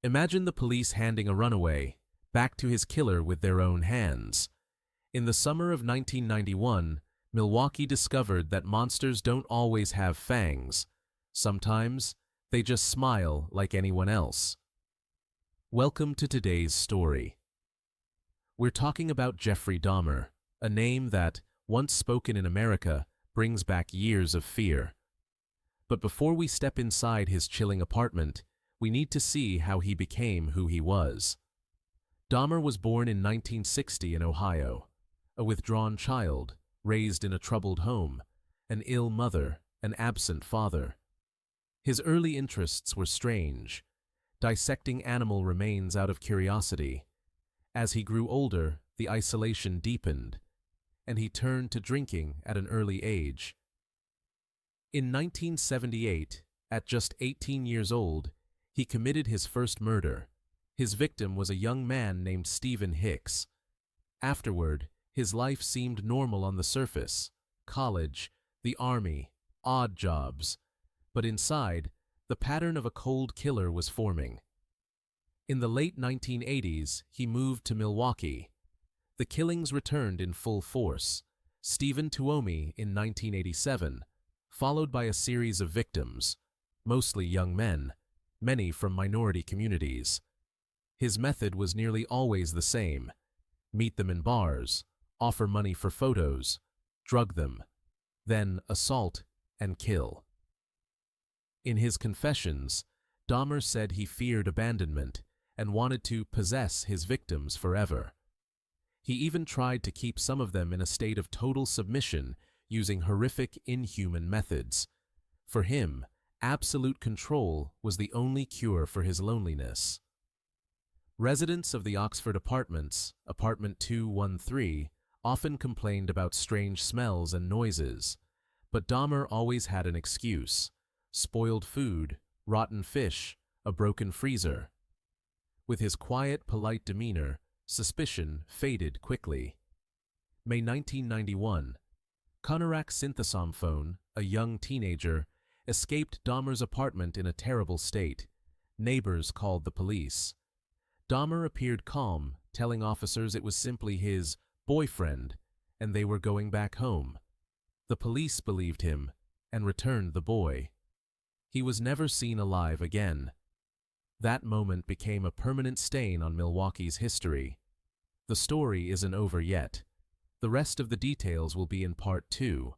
Imagine the police handing a runaway back to his killer with their own hands. In the summer of 1991, Milwaukee discovered that monsters don't always have fangs. Sometimes, they just smile like anyone else. Welcome to today's story. We're talking about Jeffrey Dahmer, a name that, once spoken in America, brings back years of fear. But before we step inside his chilling apartment, we need to see how he became who he was. Dahmer was born in 1960 in Ohio, a withdrawn child, raised in a troubled home, an ill mother, an absent father. His early interests were strange, dissecting animal remains out of curiosity. As he grew older, the isolation deepened, and he turned to drinking at an early age. In 1978, at just 18 years old, he committed his first murder. His victim was a young man named Stephen Hicks. Afterward, his life seemed normal on the surface: college, the army, odd jobs. But inside, the pattern of a cold killer was forming. In the late 1980s, he moved to Milwaukee. The killings returned in full force. Stephen Tuomi in 1987, followed by a series of victims, mostly young men, many from minority communities. His method was nearly always the same: meet them in bars, offer money for photos, drug them, then assault and kill. In his confessions, Dahmer said he feared abandonment and wanted to possess his victims forever. He even tried to keep some of them in a state of total submission using horrific, inhuman methods. For him, absolute control was the only cure for his loneliness. Residents of the Oxford Apartments, Apartment 213, often complained about strange smells and noises, but Dahmer always had an excuse: spoiled food, rotten fish, a broken freezer. With his quiet, polite demeanor, suspicion faded quickly. May 1991, Konarak Synthesomphone, a young teenager, escaped Dahmer's apartment in a terrible state. Neighbors called the police. Dahmer appeared calm, telling officers it was simply his boyfriend and they were going back home. The police believed him and returned the boy. He was never seen alive again. That moment became a permanent stain on Milwaukee's history. The story isn't over yet. The rest of the details will be in part 2.